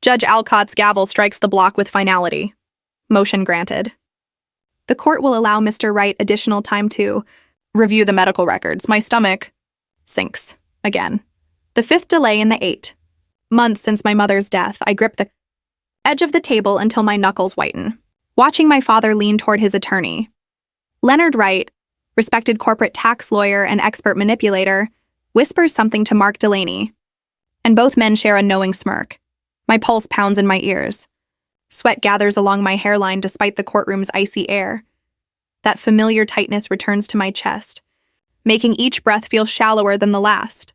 Judge Alcott's gavel strikes the block with finality. Motion granted. The court will allow Mr. Wright additional time to review the medical records. My stomach sinks again. The fifth delay in the 8 months since my mother's death, I grip the edge of the table until my knuckles whiten, watching my father lean toward his attorney. Leonard Wright, respected corporate tax lawyer and expert manipulator, whispers something to Mark Delaney, and both men share a knowing smirk. My pulse pounds in my ears. Sweat gathers along my hairline despite the courtroom's icy air. That familiar tightness returns to my chest, making each breath feel shallower than the last.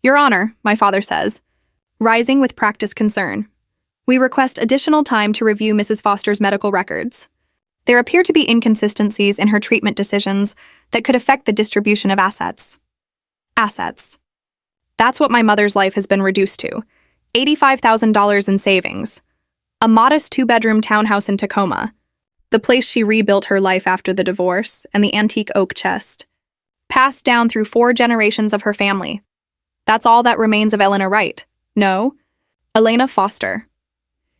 Your Honor, my father says, rising with practiced concern. We request additional time to review Mrs. Foster's medical records. There appear to be inconsistencies in her treatment decisions that could affect the distribution of assets. Assets. That's what my mother's life has been reduced to. $85,000 in savings. A modest 2-bedroom townhouse in Tacoma. The place she rebuilt her life after the divorce, and the antique oak chest. Passed down through 4 generations of her family. That's all that remains of Eleanor Wright. No, Elena Foster.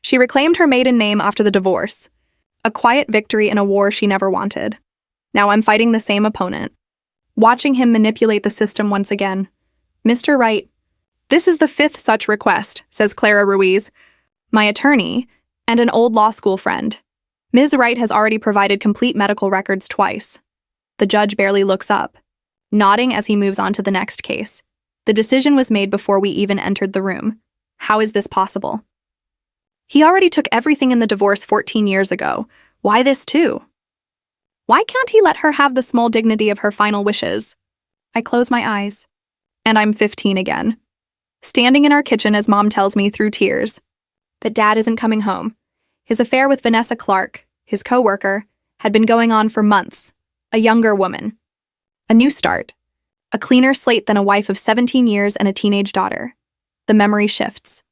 She reclaimed her maiden name after the divorce. A quiet victory in a war she never wanted. Now I'm fighting the same opponent. Watching him manipulate the system once again. Mr. Wright, this is the 5th such request, says Clara Ruiz, my attorney, and an old law school friend. Ms. Wright has already provided complete medical records twice. The judge barely looks up, nodding as he moves on to the next case. The decision was made before we even entered the room. How is this possible? He already took everything in the divorce 14 years ago. Why this too? Why can't he let her have the small dignity of her final wishes? I close my eyes, and I'm 15 again. Standing in our kitchen as Mom tells me through tears that Dad isn't coming home. His affair with Vanessa Clark, his co-worker, had been going on for months. A younger woman. A new start. A cleaner slate than a wife of 17 years and a teenage daughter. The memory shifts.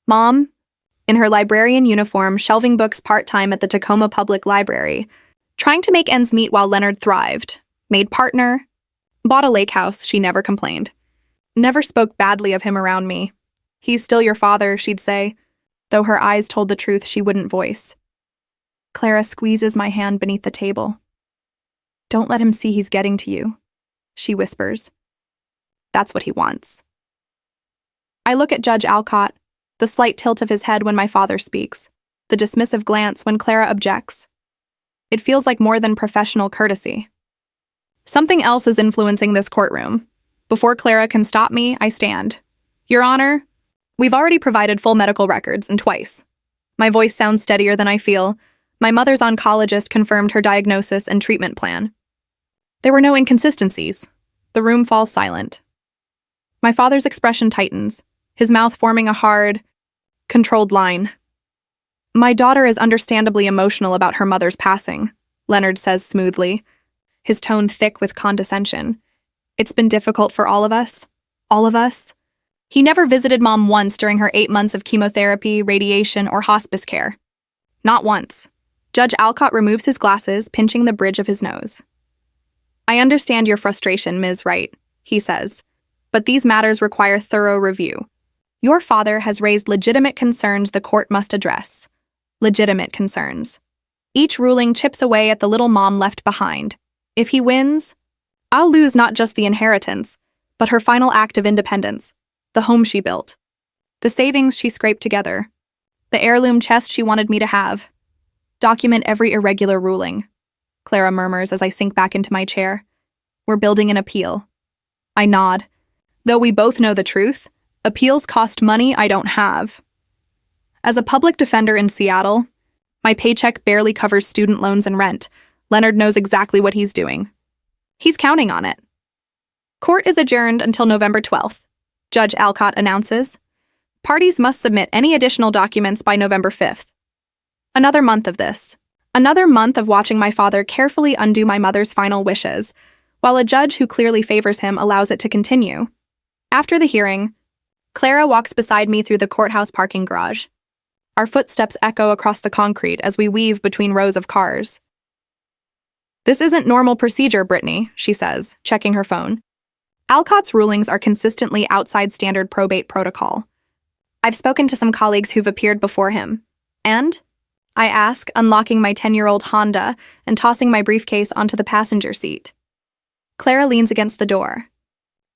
Mom, in her librarian uniform, shelving books part-time at the Tacoma Public Library, trying to make ends meet while Leonard thrived, made partner, bought a lake house, she never complained. Never spoke badly of him around me. He's still your father, she'd say, though her eyes told the truth she wouldn't voice. Clara squeezes my hand beneath the table. Don't let him see he's getting to you, she whispers. That's what he wants. I look at Judge Alcott, the slight tilt of his head when my father speaks, the dismissive glance when Clara objects. It feels like more than professional courtesy. Something else is influencing this courtroom. Before Clara can stop me, I stand. Your Honor, we've already provided full medical records, and twice. My voice sounds steadier than I feel. My mother's oncologist confirmed her diagnosis and treatment plan. There were no inconsistencies. The room falls silent. My father's expression tightens, his mouth forming a hard, controlled line. My daughter is understandably emotional about her mother's passing, Leonard says smoothly, his tone thick with condescension. It's been difficult for all of us. All of us. He never visited Mom once during her 8 months of chemotherapy, radiation, or hospice care. Not once. Judge Alcott removes his glasses, pinching the bridge of his nose. I understand your frustration, Ms. Wright, he says, but these matters require thorough review. Your father has raised legitimate concerns the court must address. Legitimate concerns. Each ruling chips away at the little Mom left behind. If he wins, I'll lose not just the inheritance, but her final act of independence, the home she built, the savings she scraped together, the heirloom chest she wanted me to have. Document every irregular ruling, Clara murmurs as I sink back into my chair. We're building an appeal. I nod. Though we both know the truth, appeals cost money I don't have. As a public defender in Seattle, my paycheck barely covers student loans and rent. Leonard knows exactly what he's doing. He's counting on it. Court is adjourned until November 12th, Judge Alcott announces. Parties must submit any additional documents by November 5th. Another month of this. Another month of watching my father carefully undo my mother's final wishes, while a judge who clearly favors him allows it to continue. After the hearing, Clara walks beside me through the courthouse parking garage. Our footsteps echo across the concrete as we weave between rows of cars. This isn't normal procedure, Brittany, she says, checking her phone. Alcott's rulings are consistently outside standard probate protocol. I've spoken to some colleagues who've appeared before him. And? I ask, unlocking my 10-year-old Honda and tossing my briefcase onto the passenger seat. Clara leans against the door.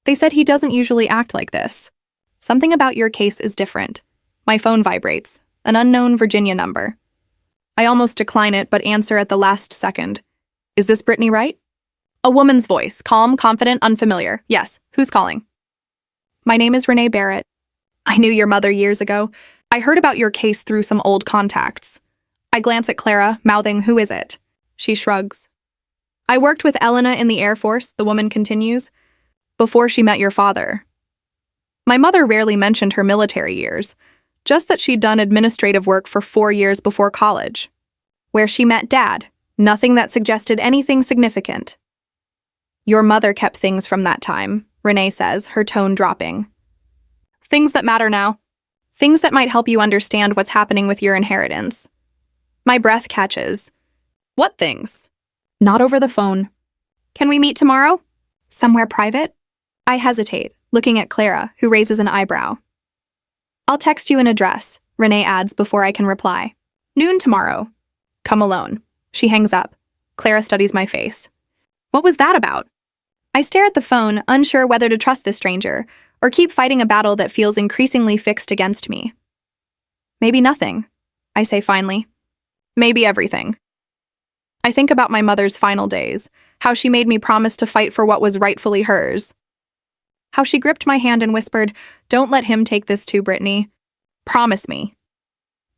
They said he doesn't usually act like this. Something about your case is different. My phone vibrates. An unknown Virginia number. I almost decline it, but answer at the last second. Is this Brittany Wright? A woman's voice, calm, confident, unfamiliar. Yes, who's calling? My name is Renee Barrett. I knew your mother years ago. I heard about your case through some old contacts. I glance at Clara, mouthing, who is it? She shrugs. I worked with Elena in the Air Force, the woman continues, before she met your father. My mother rarely mentioned her military years, just that she'd done administrative work for 4 years before college. Where she met Dad, nothing that suggested anything significant. Your mother kept things from that time, Renee says, her tone dropping. Things that matter now. Things that might help you understand what's happening with your inheritance. My breath catches. What things? Not over the phone. Can we meet tomorrow? Somewhere private? I hesitate, looking at Clara, who raises an eyebrow. I'll text you an address, Renee adds before I can reply. Noon tomorrow. Come alone. She hangs up. Clara studies my face. What was that about? I stare at the phone, unsure whether to trust this stranger, or keep fighting a battle that feels increasingly fixed against me. Maybe nothing, I say finally. Maybe everything. I think about my mother's final days, how she made me promise to fight for what was rightfully hers. How she gripped my hand and whispered, "Don't let him take this too, Brittany. Promise me."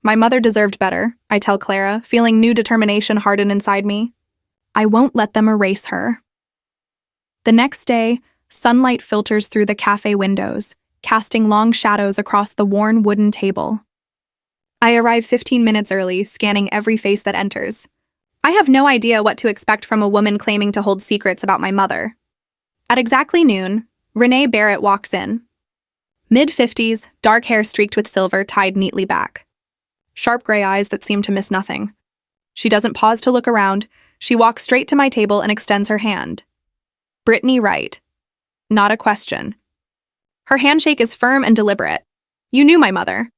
My mother deserved better, I tell Clara, feeling new determination harden inside me. I won't let them erase her. The next day, sunlight filters through the cafe windows, casting long shadows across the worn wooden table. I arrive 15 minutes early, scanning every face that enters. I have no idea what to expect from a woman claiming to hold secrets about my mother. At exactly noon, Renee Barrett walks in. Mid-50s, dark hair streaked with silver tied neatly back. Sharp gray eyes that seem to miss nothing. She doesn't pause to look around. She walks straight to my table and extends her hand. Brittany Wright. Not a question. Her handshake is firm and deliberate. You knew my mother.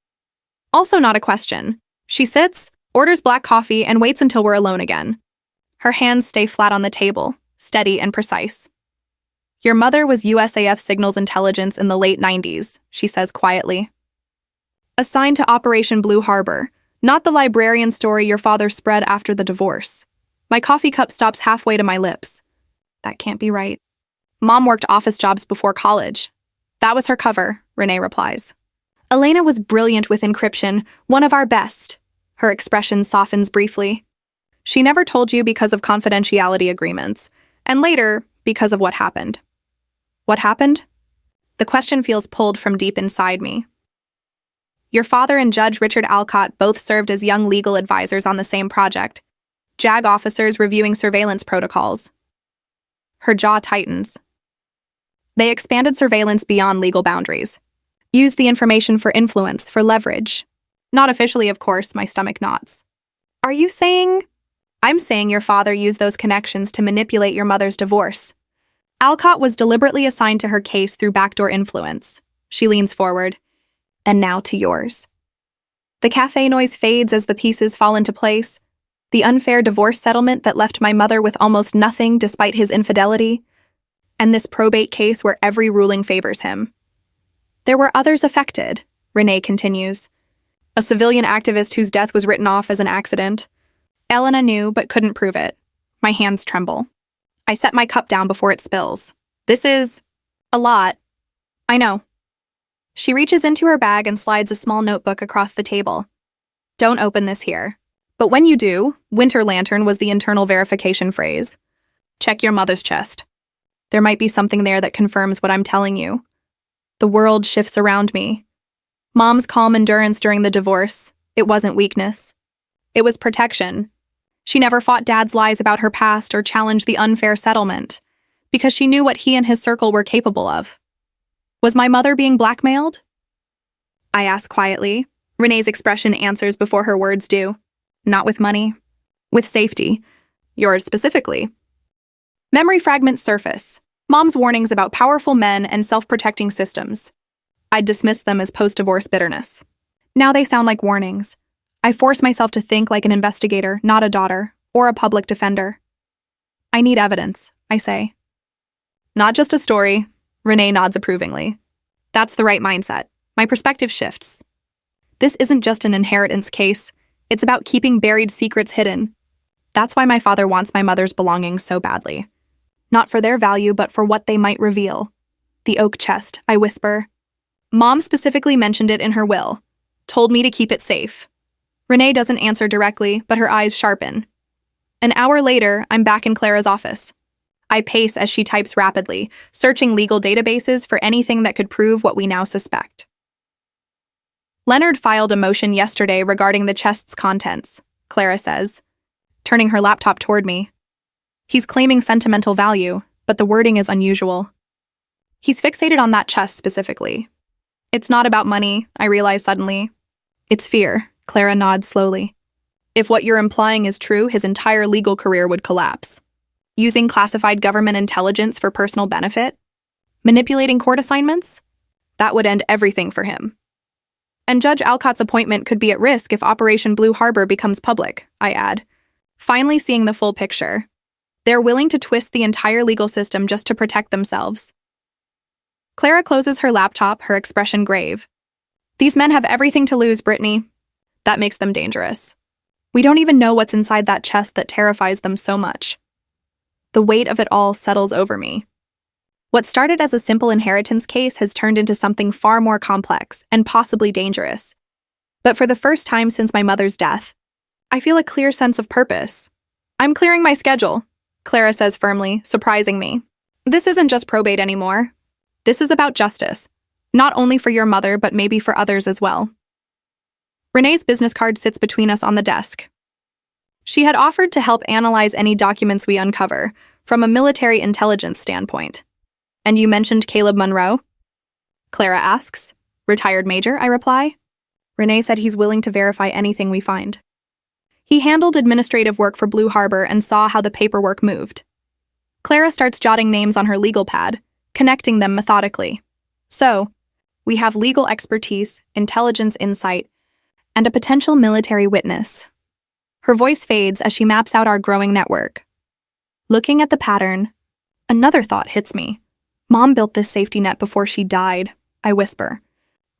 Also not a question. She sits, orders black coffee, and waits until we're alone again. Her hands stay flat on the table, steady and precise. Your mother was USAF Signals Intelligence in the late 90s, she says quietly. Assigned to Operation Blue Harbor, not the librarian story your father spread after the divorce. My coffee cup stops halfway to my lips. That can't be right. Mom worked office jobs before college. That was her cover, Renee replies. Elena was brilliant with encryption, one of our best. Her expression softens briefly. She never told you because of confidentiality agreements, and later, because of what happened. What happened? The question feels pulled from deep inside me. Your father and Judge Richard Alcott both served as young legal advisors on the same project, JAG officers reviewing surveillance protocols. Her jaw tightens. They expanded surveillance beyond legal boundaries. Used the information for influence, for leverage. Not officially, of course, my stomach knots. Are you saying? I'm saying your father used those connections to manipulate your mother's divorce. Alcott was deliberately assigned to her case through backdoor influence. She leans forward. And now to yours. The cafe noise fades as the pieces fall into place. The unfair divorce settlement that left my mother with almost nothing despite his infidelity. And this probate case where every ruling favors him. There were others affected, Renee continues. A civilian activist whose death was written off as an accident. Elena knew but couldn't prove it. My hands tremble. I set my cup down before it spills. This is a lot. I know. She reaches into her bag and slides a small notebook across the table. Don't open this here. But when you do, Winter Lantern was the internal verification phrase. Check your mother's chest. There might be something there that confirms what I'm telling you. The world shifts around me. Mom's calm endurance during the divorce, it wasn't weakness. It was protection. She never fought Dad's lies about her past or challenged the unfair settlement, because she knew what he and his circle were capable of. Was my mother being blackmailed? I ask quietly. Renee's expression answers before her words do. Not with money. With safety. Yours specifically. Memory fragments surface. Mom's warnings about powerful men and self-protecting systems. I'd dismissed them as post-divorce bitterness. Now they sound like warnings. I force myself to think like an investigator, not a daughter, or a public defender. I need evidence, I say. Not just a story, Renee nods approvingly. That's the right mindset. My perspective shifts. This isn't just an inheritance case. It's about keeping buried secrets hidden. That's why my father wants my mother's belongings so badly. Not for their value, but for what they might reveal. The oak chest, I whisper. Mom specifically mentioned it in her will. Told me to keep it safe. Renee doesn't answer directly, but her eyes sharpen. An hour later, I'm back in Clara's office. I pace as she types rapidly, searching legal databases for anything that could prove what we now suspect. Leonard filed a motion yesterday regarding the chest's contents, Clara says, turning her laptop toward me. He's claiming sentimental value, but the wording is unusual. He's fixated on that chest specifically. It's not about money, I realize suddenly. It's fear, Clara nods slowly. If what you're implying is true, his entire legal career would collapse. Using classified government intelligence for personal benefit? Manipulating court assignments? That would end everything for him. And Judge Alcott's appointment could be at risk if Operation Blue Harbor becomes public, I add, finally seeing the full picture. They're willing to twist the entire legal system just to protect themselves. Clara closes her laptop, her expression grave. These men have everything to lose, Brittany. That makes them dangerous. We don't even know what's inside that chest that terrifies them so much. The weight of it all settles over me. What started as a simple inheritance case has turned into something far more complex and possibly dangerous. But for the first time since my mother's death, I feel a clear sense of purpose. I'm clearing my schedule, Clara says firmly, surprising me. This isn't just probate anymore. This is about justice, not only for your mother, but maybe for others as well. Renee's business card sits between us on the desk. She had offered to help analyze any documents we uncover from a military intelligence standpoint. And you mentioned Caleb Monroe? Clara asks. Retired major, I reply. Renee said he's willing to verify anything we find. He handled administrative work for Blue Harbor and saw how the paperwork moved. Clara starts jotting names on her legal pad, connecting them methodically. So, we have legal expertise, intelligence insight, and a potential military witness. Her voice fades as she maps out our growing network. Looking at the pattern, another thought hits me. Mom built this safety net before she died, I whisper.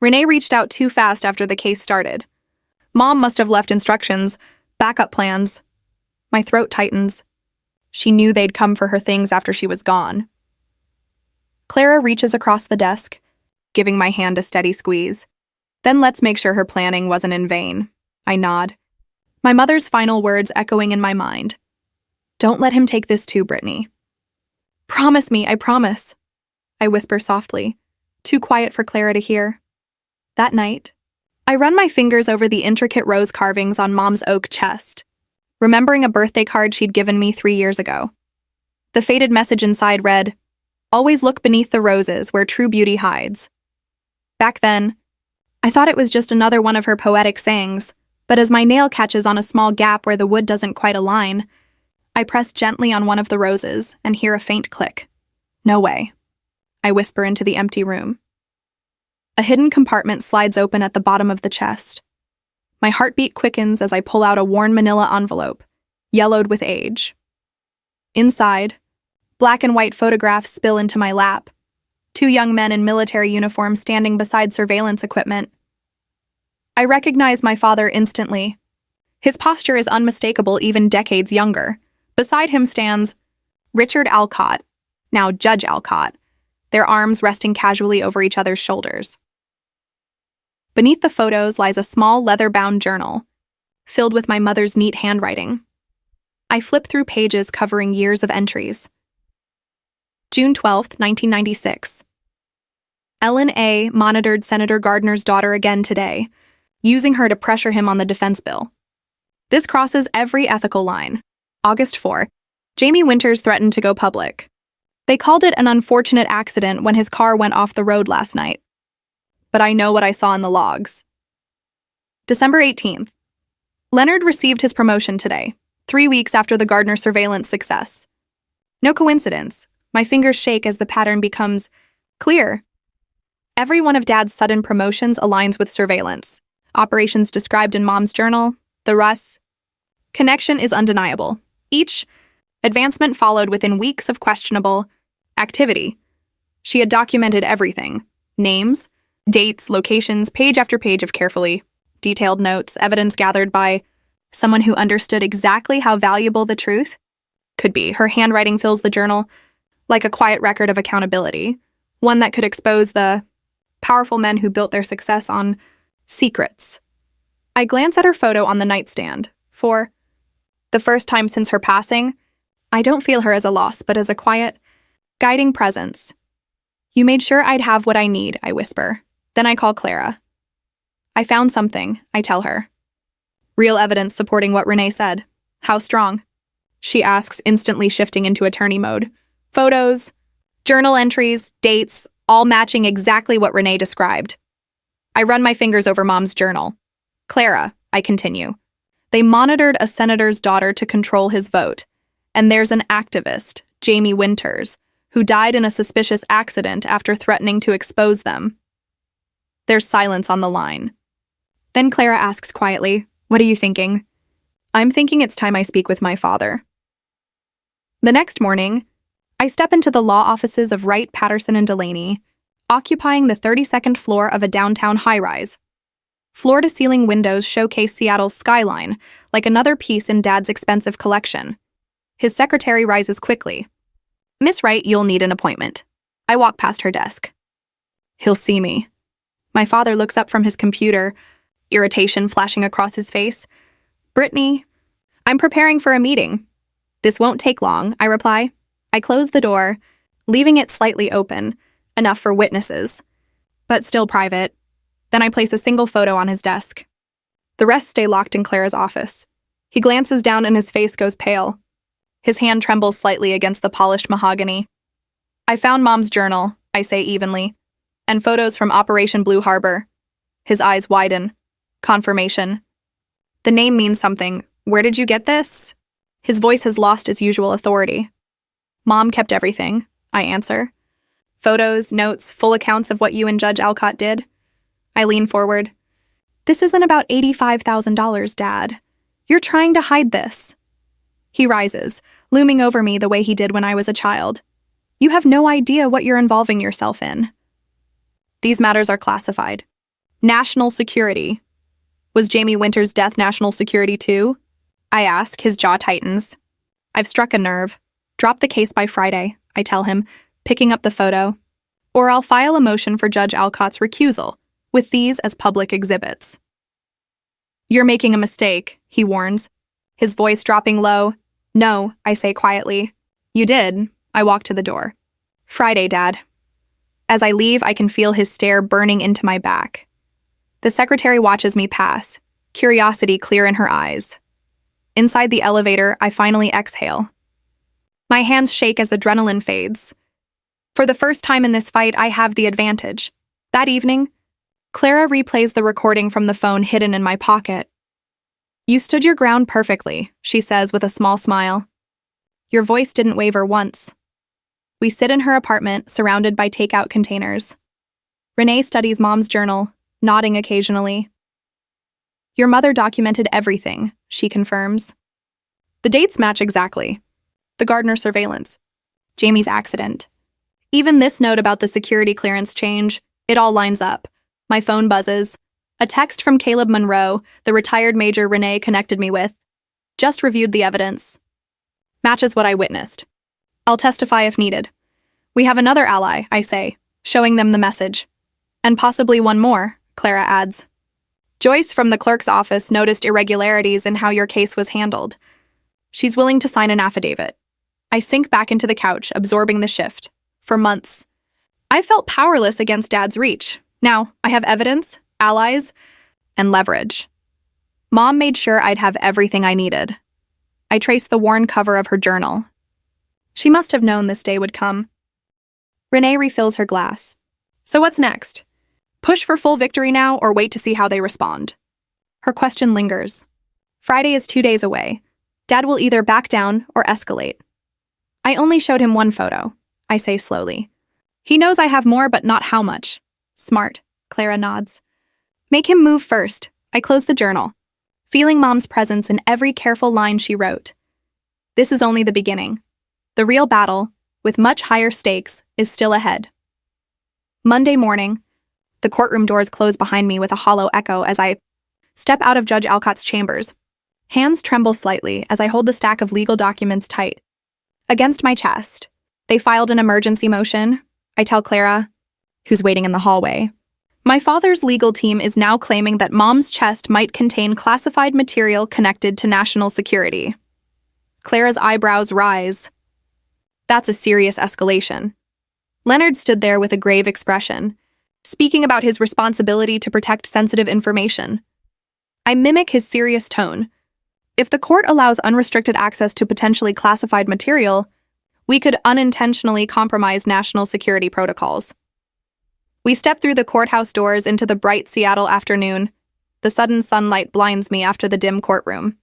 Renee reached out too fast after the case started. Mom must have left instructions, backup plans. My throat tightens. She knew they'd come for her things after she was gone. Clara reaches across the desk, giving my hand a steady squeeze. Then let's make sure her planning wasn't in vain. I nod. My mother's final words echoing in my mind. Don't let him take this too, Brittany. Promise me, I promise. I whisper softly, too quiet for Clara to hear. That night, I run my fingers over the intricate rose carvings on Mom's oak chest, remembering a birthday card she'd given me 3 years ago. The faded message inside read, "Always look beneath the roses where true beauty hides." Back then, I thought it was just another one of her poetic sayings, but as my nail catches on a small gap where the wood doesn't quite align, I press gently on one of the roses and hear a faint click. No way. I whisper into the empty room. A hidden compartment slides open at the bottom of the chest. My heartbeat quickens as I pull out a worn manila envelope, yellowed with age. Inside, black and white photographs spill into my lap. 2 young men in military uniforms standing beside surveillance equipment. I recognize my father instantly. His posture is unmistakable even decades younger. Beside him stands Richard Alcott, now Judge Alcott, their arms resting casually over each other's shoulders. Beneath the photos lies a small leather-bound journal, filled with my mother's neat handwriting. I flip through pages covering years of entries. June 12, 1996. Ellen A. monitored Senator Gardner's daughter again today, using her to pressure him on the defense bill. This crosses every ethical line. August 4, Jamie Winters threatened to go public. They called it an unfortunate accident when his car went off the road last night. But I know what I saw in the logs. December 18th. Leonard received his promotion today, 3 weeks after the Gardner surveillance success. No coincidence. My fingers shake as the pattern becomes clear. Every one of Dad's sudden promotions aligns with surveillance. Operations described in Mom's journal, the Russ. Connection is undeniable. Each advancement followed within weeks of questionable activity. She had documented everything. Names, dates, locations, page after page of carefully detailed notes, evidence gathered by someone who understood exactly how valuable the truth could be. Her handwriting fills the journal like a quiet record of accountability, one that could expose the powerful men who built their success on secrets. I glance at her photo on the nightstand. For the first time since her passing, I don't feel her as a loss, but as a quiet, guiding presence. You made sure I'd have what I need, I whisper. Then I call Clara. I found something, I tell her. Real evidence supporting what Renee said. How strong? She asks, instantly shifting into attorney mode. Photos, journal entries, dates, all matching exactly what Renee described. I run my fingers over Mom's journal. Clara, I continue. They monitored a senator's daughter to control his vote. And there's an activist, Jamie Winters, who died in a suspicious accident after threatening to expose them. There's silence on the line. Then Clara asks quietly, "What are you thinking?" I'm thinking it's time I speak with my father. The next morning, I step into the law offices of Wright, Patterson, and Delaney, occupying the 32nd floor of a downtown high-rise. Floor-to-ceiling windows showcase Seattle's skyline, like another piece in Dad's expensive collection. His secretary rises quickly. "Miss Wright, you'll need an appointment." I walk past her desk. He'll see me. My father looks up from his computer, irritation flashing across his face. "Brittany, I'm preparing for a meeting." "This won't take long," I reply. I close the door, leaving it slightly open, enough for witnesses, but still private. Then I place a single photo on his desk. The rest stay locked in Clara's office. He glances down and his face goes pale. His hand trembles slightly against the polished mahogany. "I found Mom's journal," I say evenly, "and photos from Operation Blue Harbor." His eyes widen. Confirmation. "The name means something. Where did you get this?" His voice has lost its usual authority. "Mom kept everything," I answer. "Photos, notes, full accounts of what you and Judge Alcott did." I lean forward. "This isn't about $85,000, Dad. You're trying to hide this." He rises, looming over me the way he did when I was a child. "You have no idea what you're involving yourself in." These matters are classified. National security. Was Jamie Winters' death national security too? I ask, his jaw tightens. "I've struck a nerve. Drop the case by Friday," I tell him, picking up the photo. "Or I'll file a motion for Judge Alcott's recusal, with these as public exhibits." "You're making a mistake," he warns, his voice dropping low. "No," I say quietly. "You did." I walk to the door. "Friday, Dad." As I leave, I can feel his stare burning into my back. The secretary watches me pass, curiosity clear in her eyes. Inside the elevator, I finally exhale. My hands shake as adrenaline fades. For the first time in this fight, I have the advantage. That evening, Clara replays the recording from the phone hidden in my pocket. "You stood your ground perfectly," she says with a small smile. "Your voice didn't waver once." We sit in her apartment, surrounded by takeout containers. Renee studies Mom's journal, nodding occasionally. "Your mother documented everything," she confirms. The dates match exactly. The Gardner surveillance. Jamie's accident. Even this note about the security clearance change, it all lines up. My phone buzzes. A text from Caleb Monroe, the retired major Renee connected me with. "Just reviewed the evidence." Matches what I witnessed. "I'll testify if needed." "We have another ally," I say, showing them the message. "And possibly one more," Clara adds. "Joyce from the clerk's office noticed irregularities in how your case was handled. She's willing to sign an affidavit." I sink back into the couch, absorbing the shift. For months, I felt powerless against Dad's reach. Now, I have evidence, allies, and leverage. Mom made sure I'd have everything I needed. I traced the worn cover of her journal. She must have known this day would come. Renee refills her glass. "So what's next? Push for full victory now or wait to see how they respond?" Her question lingers. Friday is 2 days away. Dad will either back down or escalate. "I only showed him one photo," I say slowly. "He knows I have more, but not how much." Smart, Clara nods. Make him move first. I close the journal, feeling Mom's presence in every careful line she wrote. This is only the beginning. The real battle, with much higher stakes, is still ahead. Monday morning, the courtroom doors close behind me with a hollow echo as I step out of Judge Alcott's chambers. Hands tremble slightly as I hold the stack of legal documents tight against my chest. They filed an emergency motion, I tell Clara, who's waiting in the hallway. My father's legal team is now claiming that Mom's chest might contain classified material connected to national security. Clara's eyebrows rise. That's a serious escalation. Leonard stood there with a grave expression, speaking about his responsibility to protect sensitive information. I mimic his serious tone. If the court allows unrestricted access to potentially classified material, we could unintentionally compromise national security protocols. We step through the courthouse doors into the bright Seattle afternoon. The sudden sunlight blinds me after the dim courtroom.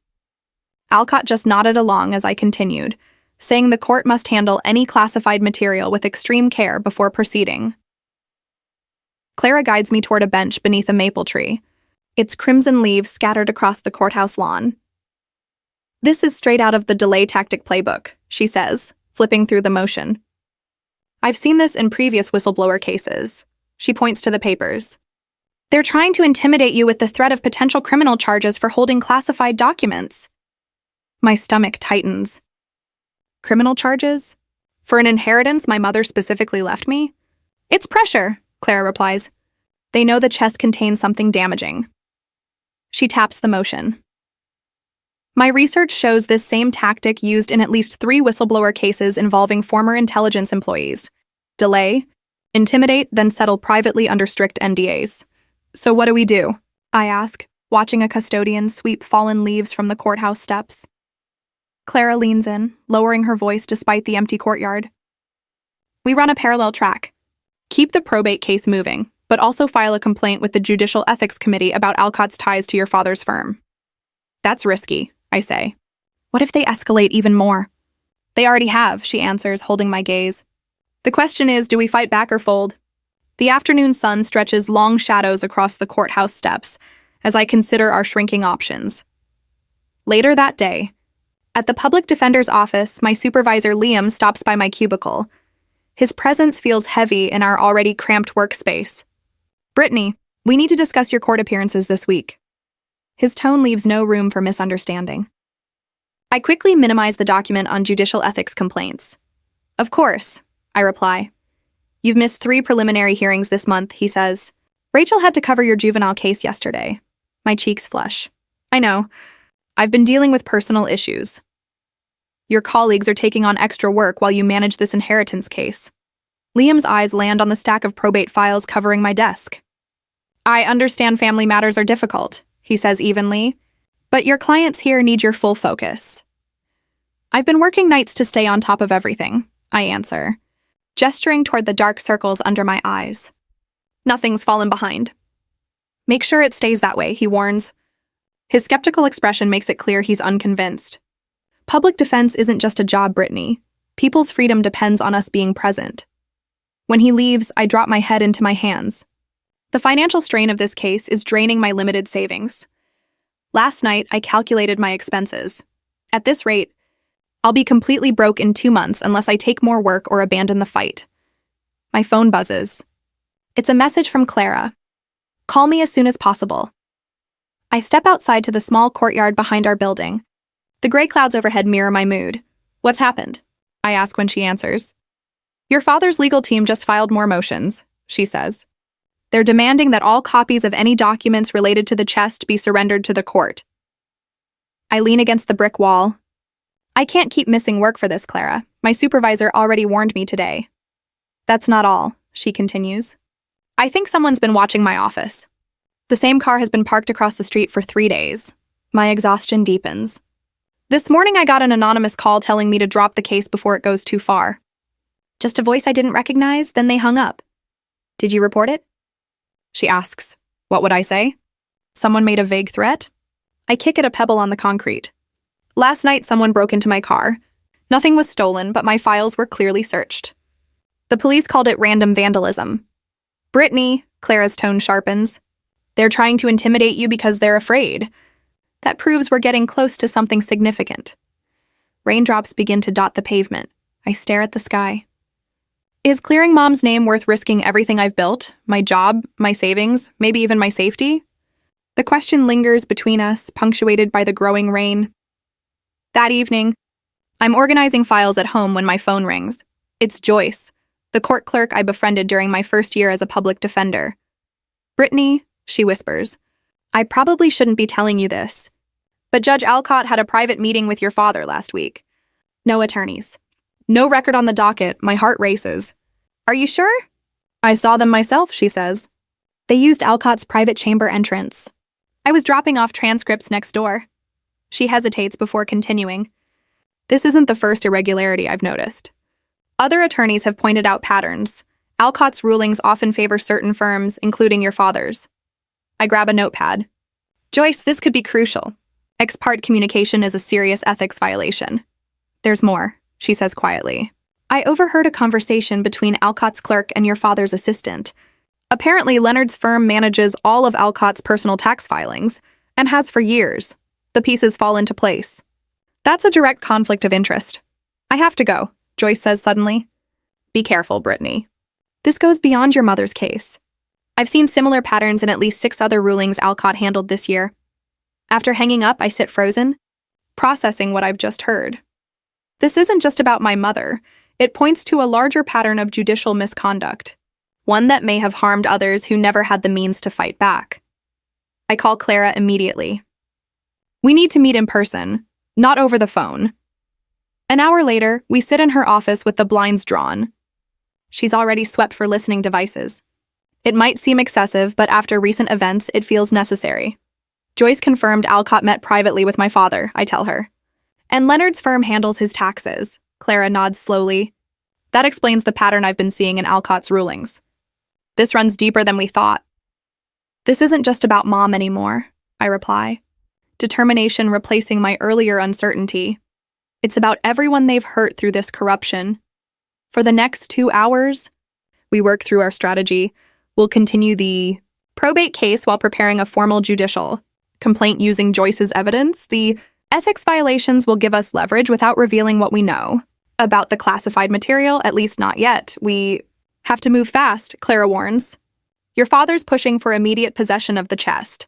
Alcott just nodded along as I continued, saying the court must handle any classified material with extreme care before proceeding. Clara guides me toward a bench beneath a maple tree, its crimson leaves scattered across the courthouse lawn. This is straight out of the delay tactic playbook, she says, flipping through the motion. I've seen this in previous whistleblower cases. She points to the papers. They're trying to intimidate you with the threat of potential criminal charges for holding classified documents. My stomach tightens. Criminal charges? For an inheritance my mother specifically left me? It's pressure, Clara replies. They know the chest contains something damaging. She taps the motion. My research shows this same tactic used in at least 3 whistleblower cases involving former intelligence employees. Delay, intimidate, then settle privately under strict NDAs. So what do we do? I ask, watching a custodian sweep fallen leaves from the courthouse steps. Clara leans in, lowering her voice despite the empty courtyard. We run a parallel track. Keep the probate case moving, but also file a complaint with the Judicial Ethics Committee about Alcott's ties to your father's firm. That's risky, I say. What if they escalate even more? They already have, she answers, holding my gaze. The question is, do we fight back or fold? The afternoon sun stretches long shadows across the courthouse steps as I consider our shrinking options. Later that day, at the public defender's office, my supervisor Liam stops by my cubicle. His presence feels heavy in our already cramped workspace. Brittany, we need to discuss your court appearances this week. His tone leaves no room for misunderstanding. I quickly minimize the document on judicial ethics complaints. Of course, I reply. You've missed 3 preliminary hearings this month, he says. Rachel had to cover your juvenile case yesterday. My cheeks flush. I know. I've been dealing with personal issues. Your colleagues are taking on extra work while you manage this inheritance case. Liam's eyes land on the stack of probate files covering my desk. I understand family matters are difficult, he says evenly, but your clients here need your full focus. I've been working nights to stay on top of everything, I answer, gesturing toward the dark circles under my eyes. Nothing's fallen behind. Make sure it stays that way, he warns. His skeptical expression makes it clear he's unconvinced. Public defense isn't just a job, Brittany. People's freedom depends on us being present. When he leaves, I drop my head into my hands. The financial strain of this case is draining my limited savings. Last night, I calculated my expenses. At this rate, I'll be completely broke in 2 months unless I take more work or abandon the fight. My phone buzzes. It's a message from Clara. Call me as soon as possible. I step outside to the small courtyard behind our building. The gray clouds overhead mirror my mood. What's happened? I ask when she answers. Your father's legal team just filed more motions, she says. They're demanding that all copies of any documents related to the chest be surrendered to the court. I lean against the brick wall. I can't keep missing work for this, Clara. My supervisor already warned me today. That's not all, she continues. I think someone's been watching my office. The same car has been parked across the street for 3 days. My exhaustion deepens. This morning I got an anonymous call telling me to drop the case before it goes too far. Just a voice I didn't recognize, then they hung up. Did you report it? She asks. What would I say? Someone made a vague threat? I kick at a pebble on the concrete. Last night someone broke into my car. Nothing was stolen, but my files were clearly searched. The police called it random vandalism. Brittany, Clara's tone sharpens. They're trying to intimidate you because they're afraid. That proves we're getting close to something significant. Raindrops begin to dot the pavement. I stare at the sky. Is clearing Mom's name worth risking everything I've built? My job, my savings, maybe even my safety? The question lingers between us, punctuated by the growing rain. That evening, I'm organizing files at home when my phone rings. It's Joyce, the court clerk I befriended during my first year as a public defender. Brittany, she whispers, I probably shouldn't be telling you this, but Judge Alcott had a private meeting with your father last week. No attorneys. No record on the docket. My heart races. Are you sure? I saw them myself, she says. They used Alcott's private chamber entrance. I was dropping off transcripts next door. She hesitates before continuing. This isn't the first irregularity I've noticed. Other attorneys have pointed out patterns. Alcott's rulings often favor certain firms, including your father's. I grab a notepad. Joyce, this could be crucial. Ex parte communication is a serious ethics violation. There's more, she says quietly. I overheard a conversation between Alcott's clerk and your father's assistant. Apparently, Leonard's firm manages all of Alcott's personal tax filings, and has for years. The pieces fall into place. That's a direct conflict of interest. I have to go, Joyce says suddenly. Be careful, Brittany. This goes beyond your mother's case. I've seen similar patterns in at least 6 other rulings Alcott handled this year. After hanging up, I sit frozen, processing what I've just heard. This isn't just about my mother. It points to a larger pattern of judicial misconduct, one that may have harmed others who never had the means to fight back. I call Clara immediately. We need to meet in person, not over the phone. An hour later, we sit in her office with the blinds drawn. She's already swept for listening devices. It might seem excessive, but after recent events, it feels necessary. Joyce confirmed Alcott met privately with my father, I tell her. And Leonard's firm handles his taxes. Clara nods slowly. That explains the pattern I've been seeing in Alcott's rulings. This runs deeper than we thought. This isn't just about Mom anymore, I reply. Determination replacing my earlier uncertainty. It's about everyone they've hurt through this corruption. For the next 2 hours, we work through our strategy. We'll continue the probate case while preparing a formal judicial complaint using Joyce's evidence. The ethics violations will give us leverage without revealing what we know. About the classified material, at least not yet. We have to move fast, Clara warns. Your father's pushing for immediate possession of the chest.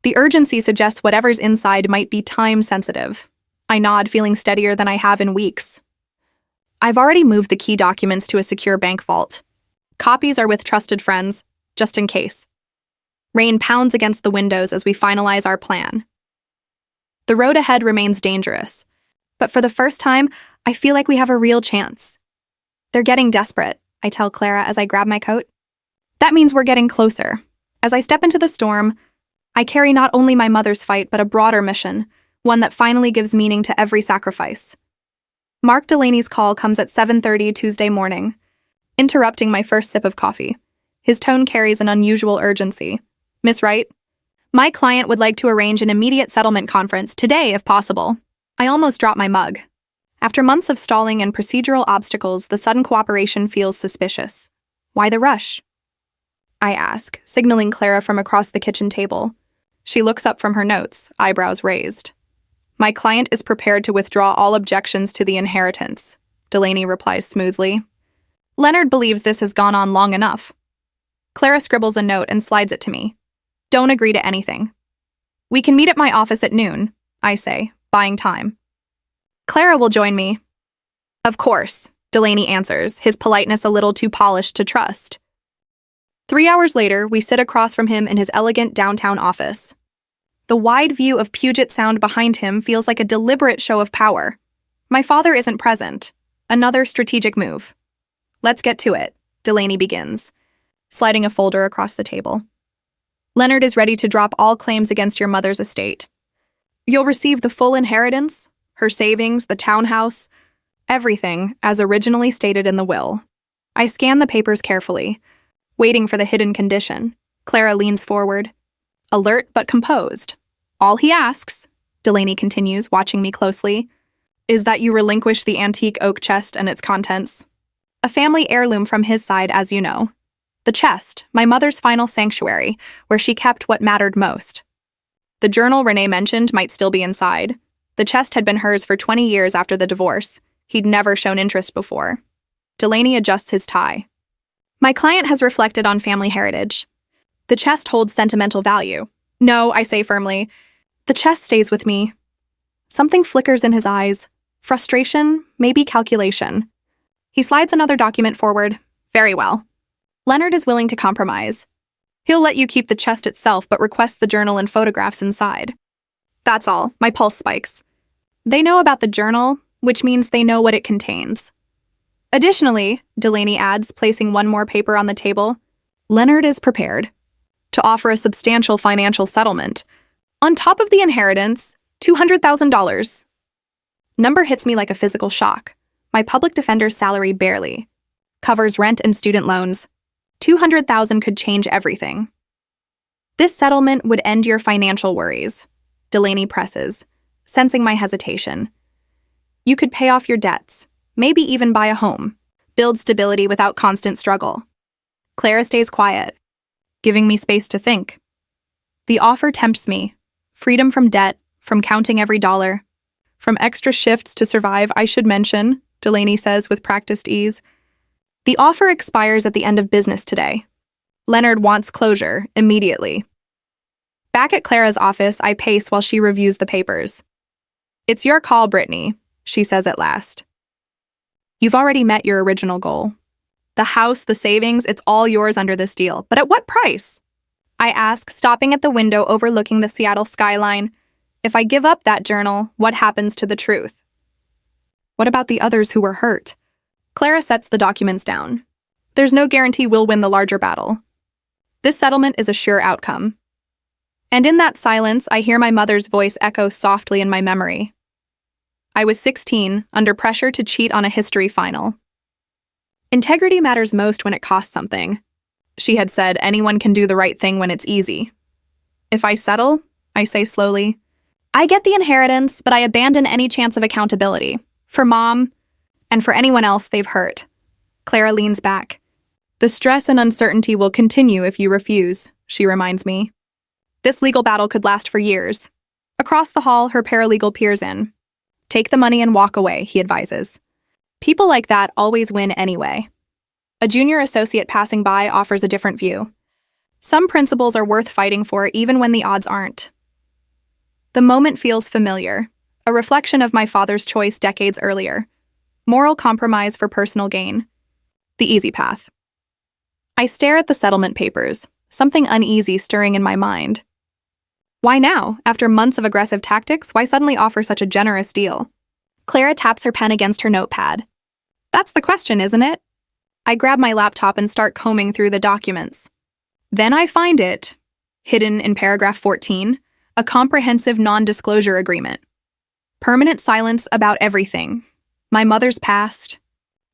The urgency suggests whatever's inside might be time-sensitive. I nod, feeling steadier than I have in weeks. I've already moved the key documents to a secure bank vault. Copies are with trusted friends, just in case. Rain pounds against the windows as we finalize our plan. The road ahead remains dangerous, but for the first time, I feel like we have a real chance. They're getting desperate, I tell Clara as I grab my coat. That means we're getting closer. As I step into the storm, I carry not only my mother's fight, but a broader mission, one that finally gives meaning to every sacrifice. Mark Delaney's call comes at 7:30 Tuesday morning, interrupting my first sip of coffee. His tone carries an unusual urgency. Miss Wright, my client would like to arrange an immediate settlement conference today, if possible. I almost drop my mug. After months of stalling and procedural obstacles, the sudden cooperation feels suspicious. Why the rush? I ask, signaling Clara from across the kitchen table. She looks up from her notes, eyebrows raised. My client is prepared to withdraw all objections to the inheritance, Delaney replies smoothly. Leonard believes this has gone on long enough. Clara scribbles a note and slides it to me. Don't agree to anything. We can meet at my office at noon, I say, buying time. Clara will join me. Of course, Delaney answers, his politeness a little too polished to trust. 3 hours later, we sit across from him in his elegant downtown office. The wide view of Puget Sound behind him feels like a deliberate show of power. My father isn't present. Another strategic move. Let's get to it, Delaney begins, sliding a folder across the table. Leonard is ready to drop all claims against your mother's estate. You'll receive the full inheritance, her savings, the townhouse, everything as originally stated in the will. I scan the papers carefully, waiting for the hidden condition. Clara leans forward, alert but composed. All he asks, Delaney continues, watching me closely, is that you relinquish the antique oak chest and its contents. A family heirloom from his side, as you know. The chest, my mother's final sanctuary, where she kept what mattered most. The journal Renee mentioned might still be inside. The chest had been hers for 20 years after the divorce. He'd never shown interest before. Delaney adjusts his tie. My client has reflected on family heritage. The chest holds sentimental value. No, I say firmly. The chest stays with me. Something flickers in his eyes. Frustration, maybe calculation. He slides another document forward. Very well. Leonard is willing to compromise. He'll let you keep the chest itself, but requests the journal and photographs inside. That's all. My pulse spikes. They know about the journal, which means they know what it contains. Additionally, Delaney adds, placing one more paper on the table, Leonard is prepared to offer a substantial financial settlement. On top of the inheritance, $200,000. Number hits me like a physical shock. My public defender's salary barely covers rent and student loans. $200,000 could change everything. This settlement would end your financial worries, Delaney presses, sensing my hesitation. You could pay off your debts, maybe even buy a home, build stability without constant struggle. Clara stays quiet, giving me space to think. The offer tempts me. Freedom from debt, from counting every dollar, from extra shifts to survive, I should mention, Delaney says with practiced ease. The offer expires at the end of business today. Leonard wants closure immediately. Back at Clara's office, I pace while she reviews the papers. It's your call, Brittany, she says at last. You've already met your original goal. The house, the savings, it's all yours under this deal. But at what price? I ask, stopping at the window overlooking the Seattle skyline. If I give up that journal, what happens to the truth? What about the others who were hurt? Clara sets the documents down. There's no guarantee we'll win the larger battle. This settlement is a sure outcome. And in that silence, I hear my mother's voice echo softly in my memory. I was 16, under pressure to cheat on a history final. Integrity matters most when it costs something. She had said anyone can do the right thing when it's easy. If I settle, I say slowly, I get the inheritance, but I abandon any chance of accountability. For Mom, and for anyone else they've hurt. Clara leans back. The stress and uncertainty will continue if you refuse, she reminds me. This legal battle could last for years. Across the hall, her paralegal peers in. Take the money and walk away, he advises. People like that always win anyway. A junior associate passing by offers a different view. Some principles are worth fighting for even when the odds aren't. The moment feels familiar, a reflection of my father's choice decades earlier. Moral compromise for personal gain. The easy path. I stare at the settlement papers, something uneasy stirring in my mind. Why now, after months of aggressive tactics, why suddenly offer such a generous deal? Clara taps her pen against her notepad. That's the question, isn't it? I grab my laptop and start combing through the documents. Then I find it, hidden in paragraph 14, a comprehensive non-disclosure agreement. Permanent silence about everything. My mother's past,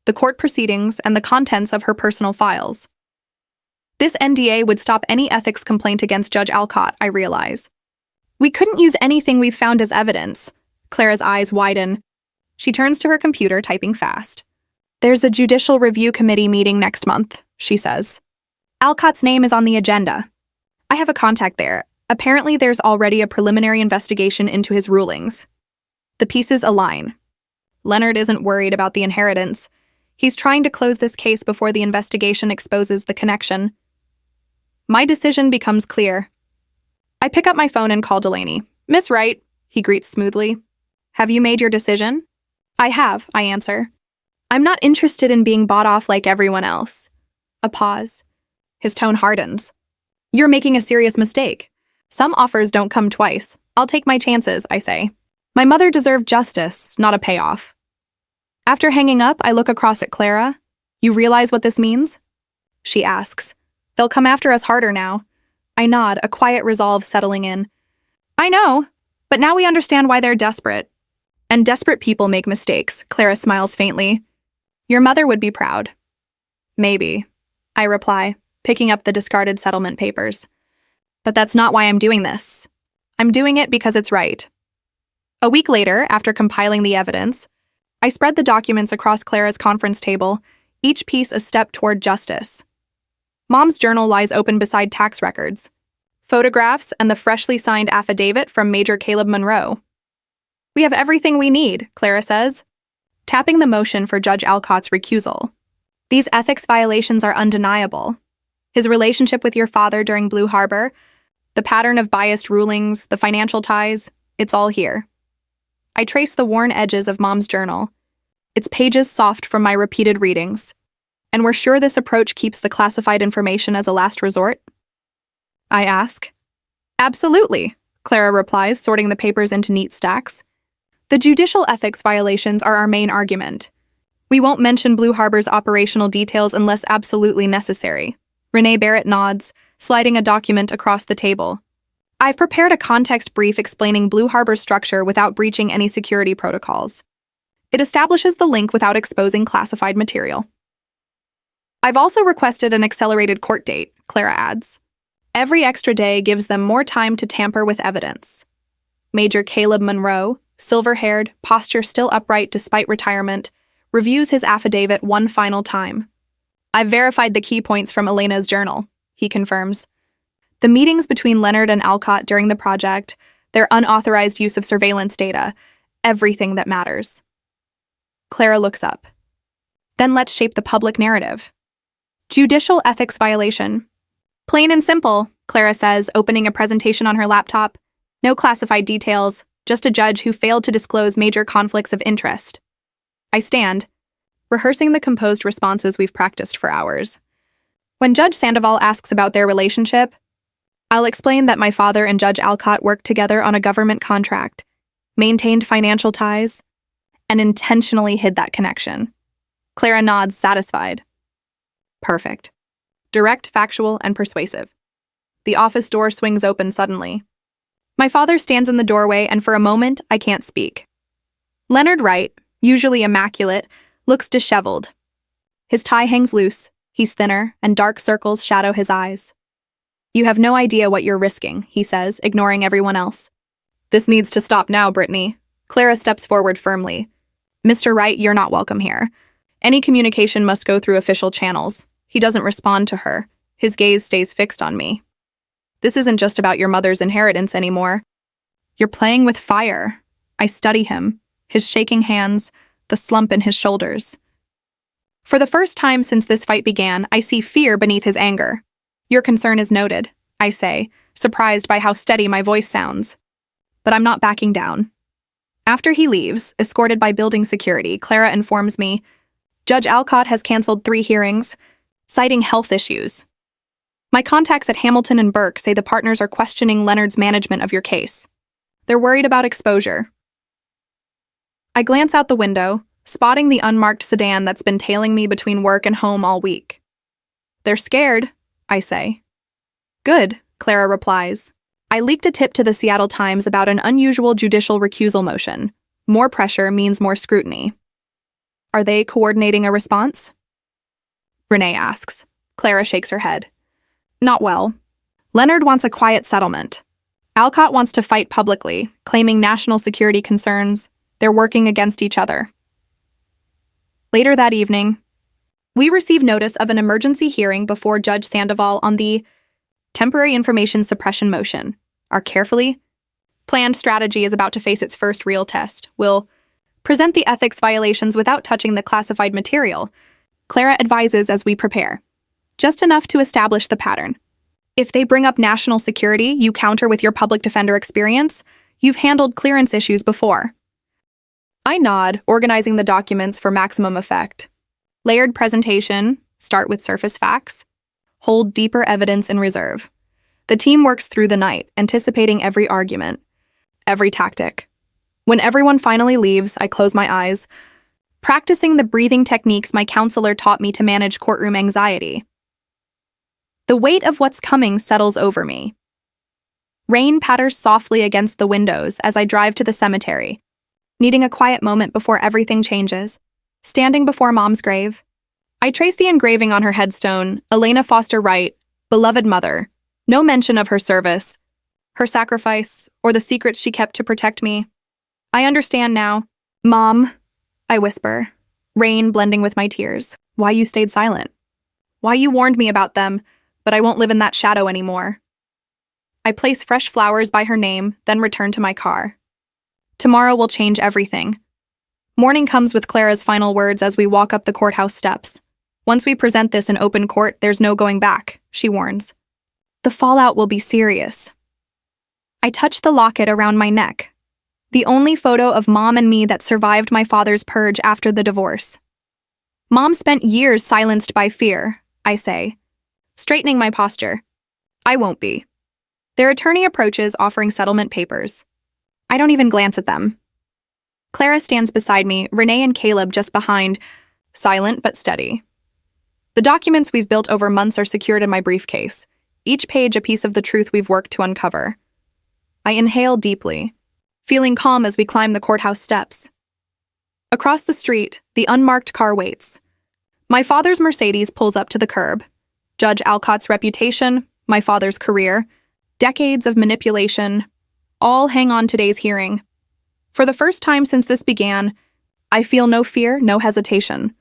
the court proceedings, and the contents of her personal files. This NDA would stop any ethics complaint against Judge Alcott, I realize. We couldn't use anything we've found as evidence. Clara's eyes widen. She turns to her computer, typing fast. There's a judicial review committee meeting next month, she says. Alcott's name is on the agenda. I have a contact there. Apparently there's already a preliminary investigation into his rulings. The pieces align. Leonard isn't worried about the inheritance. He's trying to close this case before the investigation exposes the connection. My decision becomes clear. I pick up my phone and call Delaney. Miss Wright, he greets smoothly. Have you made your decision? I have, I answer. I'm not interested in being bought off like everyone else. A pause. His tone hardens. You're making a serious mistake. Some offers don't come twice. I'll take my chances, I say. My mother deserved justice, not a payoff. After hanging up, I look across at Clara. You realize what this means? She asks. They'll come after us harder now. I nod, a quiet resolve settling in. I know, but now we understand why they're desperate. And desperate people make mistakes, Clara smiles faintly. Your mother would be proud. Maybe, I reply, picking up the discarded settlement papers. But that's not why I'm doing this. I'm doing it because it's right. A week later, after compiling the evidence, I spread the documents across Clara's conference table, each piece a step toward justice. Mom's journal lies open beside tax records, photographs, and the freshly signed affidavit from Major Caleb Monroe. "We have everything we need," Clara says, tapping the motion for Judge Alcott's recusal. "These ethics violations are undeniable. His relationship with your father during Blue Harbor, the pattern of biased rulings, the financial ties, it's all here." I trace the worn edges of Mom's journal, its pages soft from my repeated readings. "And we're sure this approach keeps the classified information as a last resort?" I ask. "Absolutely," Clara replies, sorting the papers into neat stacks. "The judicial ethics violations are our main argument. We won't mention Blue Harbor's operational details unless absolutely necessary." Renee Barrett nods, sliding a document across the table. "I've prepared a context brief explaining Blue Harbor's structure without breaching any security protocols. It establishes the link without exposing classified material." "I've also requested an accelerated court date," Clara adds. "Every extra day gives them more time to tamper with evidence." Major Caleb Monroe, silver-haired, posture still upright despite retirement, reviews his affidavit one final time. "I've verified the key points from Elena's journal," he confirms. "The meetings between Leonard and Alcott during the project, their unauthorized use of surveillance data, everything that matters." Clara looks up. "Then let's shape the public narrative." "Judicial ethics violation. Plain and simple," Clara says, opening a presentation on her laptop. "No classified details, just a judge who failed to disclose major conflicts of interest." I stand, rehearsing the composed responses we've practiced for hours. When Judge Sandoval asks about their relationship, I'll explain that my father and Judge Alcott worked together on a government contract, maintained financial ties, and intentionally hid that connection. Clara nods, satisfied. Perfect. Direct, factual, and persuasive. The office door swings open suddenly. My father stands in the doorway, and for a moment, I can't speak. Leonard Wright, usually immaculate, looks disheveled. His tie hangs loose, he's thinner, and dark circles shadow his eyes. "You have no idea what you're risking," he says, ignoring everyone else. "This needs to stop now, Brittany." Clara steps forward firmly. "Mr. Wright, you're not welcome here. Any communication must go through official channels." He doesn't respond to her. His gaze stays fixed on me. "This isn't just about your mother's inheritance anymore. You're playing with fire." I study him, his shaking hands, the slump in his shoulders. For the first time since this fight began, I see fear beneath his anger. "Your concern is noted," I say, surprised by how steady my voice sounds. But I'm not backing down. After he leaves, escorted by building security, Clara informs me, "Judge Alcott has canceled 3 hearings, citing health issues. My contacts at Hamilton and Burke say the partners are questioning Leonard's management of your case. They're worried about exposure." I glance out the window, spotting the unmarked sedan that's been tailing me between work and home all week. "They're scared," I say. "Good," Clara replies. I leaked a tip to the Seattle Times about an unusual judicial recusal motion. More pressure means more scrutiny. "Are they coordinating a response?" Renee asks. Clara shakes her head. "Not well. Leonard wants a quiet settlement. Alcott wants to fight publicly, claiming national security concerns. They're working against each other." Later that evening, we receive notice of an emergency hearing before Judge Sandoval on the temporary information suppression motion. Our carefully planned strategy is about to face its first real test. We'll present the ethics violations without touching the classified material, Clara advises as we prepare. Just enough to establish the pattern. If they bring up national security, you counter with your public defender experience. You've handled clearance issues before. I nod, organizing the documents for maximum effect. Layered presentation, start with surface facts. Hold deeper evidence in reserve. The team works through the night, anticipating every argument, every tactic. When everyone finally leaves, I close my eyes, practicing the breathing techniques my counselor taught me to manage courtroom anxiety. The weight of what's coming settles over me. Rain patters softly against the windows as I drive to the cemetery, needing a quiet moment before everything changes. Standing before Mom's grave, I trace the engraving on her headstone, Elena Foster Wright, beloved mother. No mention of her service, her sacrifice, or the secrets she kept to protect me. I understand now. "Mom," I whisper, rain blending with my tears. "Why you stayed silent. Why you warned me about them. but I won't live in that shadow anymore. I place fresh flowers by her name, then return to my car. Tomorrow will change everything. Morning comes with Clara's final words as we walk up the courthouse steps. Once we present this in open court, there's no going back, she warns. The fallout will be serious. I touch the locket around my neck, the only photo of Mom and me that survived my father's purge after the divorce. Mom spent years silenced by fear, I say, straightening my posture. I won't be. Their attorney approaches, offering settlement papers. I don't even glance at them. Clara stands beside me, Renee and Caleb just behind, silent but steady. The documents we've built over months are secured in my briefcase, each page a piece of the truth we've worked to uncover. I inhale deeply, feeling calm as we climb the courthouse steps. Across the street, the unmarked car waits. My father's Mercedes pulls up to the curb. Judge Alcott's reputation, my father's career, decades of manipulation, all hang on today's hearing. For the first time since this began, I feel no fear, no hesitation.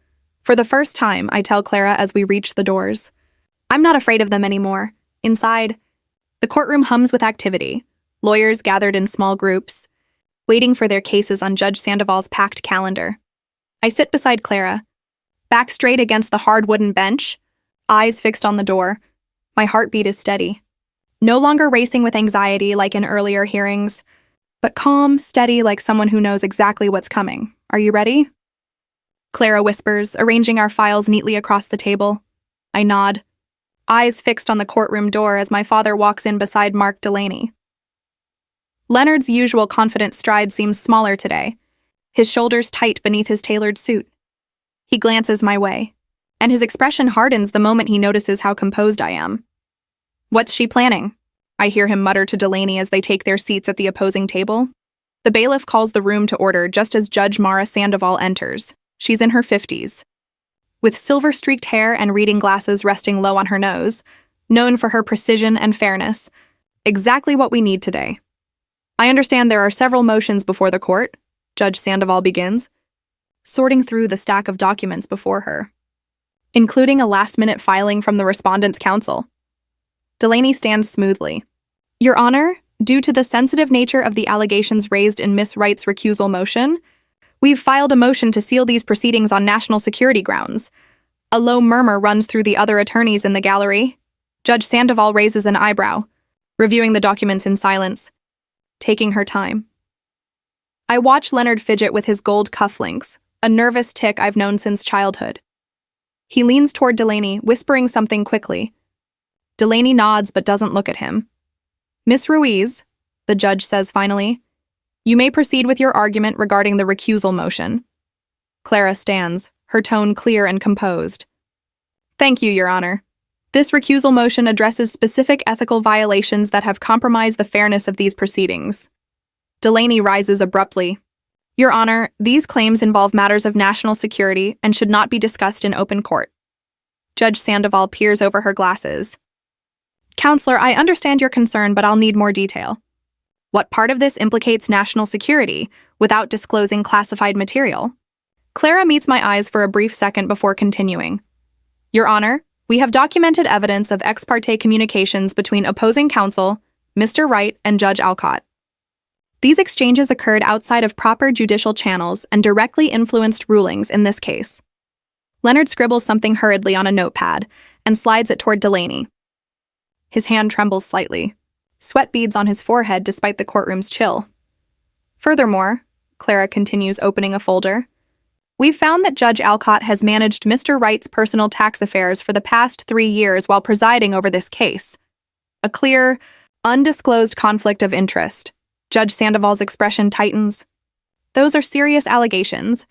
For the first time, I tell Clara as we reach the doors. I'm not afraid of them anymore. Inside, the courtroom hums with activity. Lawyers gathered in small groups, waiting for their cases on Judge Sandoval's packed calendar. I sit beside Clara, back straight against the hard wooden bench, eyes fixed on the door. My heartbeat is steady. No longer racing with anxiety like in earlier hearings, but calm, steady like someone who knows exactly what's coming. Are you ready? Clara whispers, arranging our files neatly across the table. I nod, eyes fixed on the courtroom door as my father walks in beside Mark Delaney. Leonard's usual confident stride seems smaller today, his shoulders tight beneath his tailored suit. He glances my way, and his expression hardens the moment he notices how composed I am. What's she planning? I hear him mutter to Delaney as they take their seats at the opposing table. The bailiff calls the room to order just as Judge Mara Sandoval enters. She's in her 50s. With silver-streaked hair and reading glasses resting low on her nose, known for her precision and fairness, exactly what we need today. I understand there are several motions before the court, Judge Sandoval begins, sorting through the stack of documents before her, including a last-minute filing from the respondent's counsel. Delaney stands smoothly. Your Honor, due to the sensitive nature of the allegations raised in Miss Wright's recusal motion, we've filed a motion to seal these proceedings on national security grounds. A low murmur runs through the other attorneys in the gallery. Judge Sandoval raises an eyebrow, reviewing the documents in silence, taking her time. I watch Leonard fidget with his gold cufflinks, a nervous tic I've known since childhood. He leans toward Delaney, whispering something quickly. Delaney nods but doesn't look at him. Miss Ruiz, the judge says finally, you may proceed with your argument regarding the recusal motion. Clara stands, her tone clear and composed. Thank you, Your Honor. This recusal motion addresses specific ethical violations that have compromised the fairness of these proceedings. Delaney rises abruptly. Your Honor, these claims involve matters of national security and should not be discussed in open court. Judge Sandoval peers over her glasses. Counselor, I understand your concern, but I'll need more detail. What part of this implicates national security without disclosing classified material? Clara meets my eyes for a brief second before continuing. Your Honor, we have documented evidence of ex parte communications between opposing counsel, Mr. Wright, and Judge Alcott. These exchanges occurred outside of proper judicial channels and directly influenced rulings in this case. Leonard scribbles something hurriedly on a notepad and slides it toward Delaney. His hand trembles slightly, sweat beads on his forehead despite the courtroom's chill. Furthermore, Clara continues, opening a folder, we've found that Judge Alcott has managed Mr. Wright's personal tax affairs for the past 3 years while presiding over this case. A clear, undisclosed conflict of interest. Judge Sandoval's expression tightens. Those are serious allegations.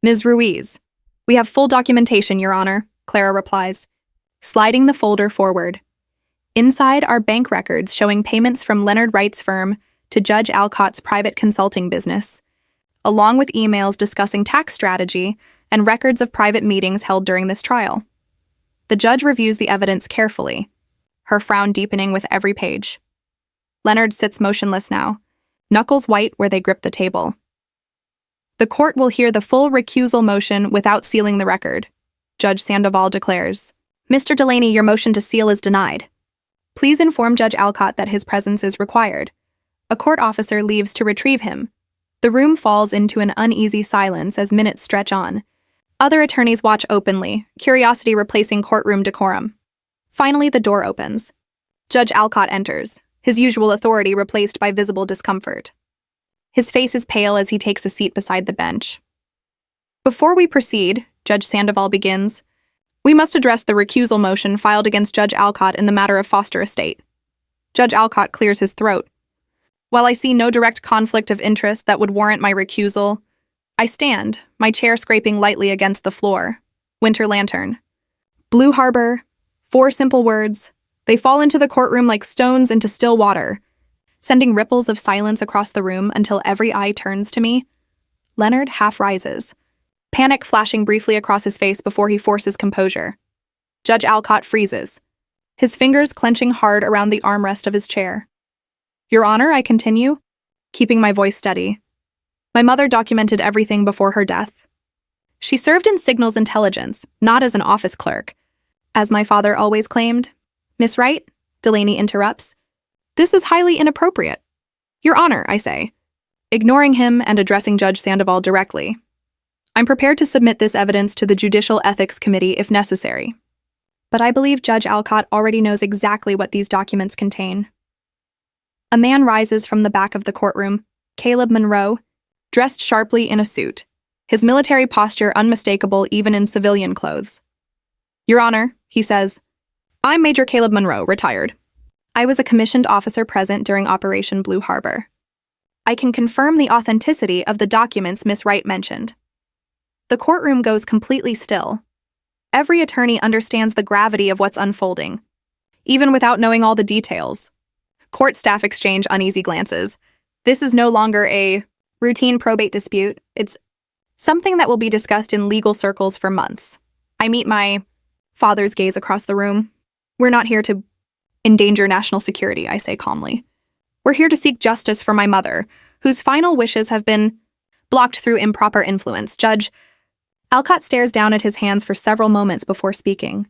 Ms. Ruiz. We have full documentation, Your Honor, Clara replies, sliding the folder forward. Inside are bank records showing payments from Leonard Wright's firm to Judge Alcott's private consulting business, along with emails discussing tax strategy and records of private meetings held during this trial. The judge reviews the evidence carefully, her frown deepening with every page. Leonard sits motionless now, knuckles white where they grip the table. The court will hear the full recusal motion without sealing the record, Judge Sandoval declares, Mr. Delaney, your motion to seal is denied. Please inform Judge Alcott that his presence is required. A court officer leaves to retrieve him. The room falls into an uneasy silence as minutes stretch on. Other attorneys watch openly, curiosity replacing courtroom decorum. Finally, the door opens. Judge Alcott enters, his usual authority replaced by visible discomfort. His face is pale as he takes a seat beside the bench. Before we proceed, Judge Sandoval begins, we must address the recusal motion filed against Judge Alcott in the matter of Foster estate. Judge Alcott clears his throat. While I see no direct conflict of interest that would warrant my recusal, I stand, my chair scraping lightly against the floor. Winter lantern. Blue Harbor. 4 simple words. They fall into the courtroom like stones into still water, sending ripples of silence across the room until every eye turns to me. Leonard half rises, panic flashing briefly across his face before he forces composure. Judge Alcott freezes, his fingers clenching hard around the armrest of his chair. Your Honor, I continue, keeping my voice steady. My mother documented everything before her death. She served in signals intelligence, not as an office clerk. As my father always claimed, Miss Wright, Delaney interrupts, this is highly inappropriate. Your Honor, I say, ignoring him and addressing Judge Sandoval directly. I'm prepared to submit this evidence to the Judicial Ethics Committee if necessary. But I believe Judge Alcott already knows exactly what these documents contain. A man rises from the back of the courtroom, Caleb Monroe, dressed sharply in a suit, his military posture unmistakable even in civilian clothes. Your Honor, he says, I'm Major Caleb Monroe, retired. I was a commissioned officer present during Operation Blue Harbor. I can confirm the authenticity of the documents Miss Wright mentioned. The courtroom goes completely still. Every attorney understands the gravity of what's unfolding, even without knowing all the details. Court staff exchange uneasy glances. This is no longer a routine probate dispute. It's something that will be discussed in legal circles for months. I meet my father's gaze across the room. We're not here to endanger national security, I say calmly. We're here to seek justice for my mother, whose final wishes have been blocked through improper influence. Judge Alcott stares down at his hands for several moments before speaking.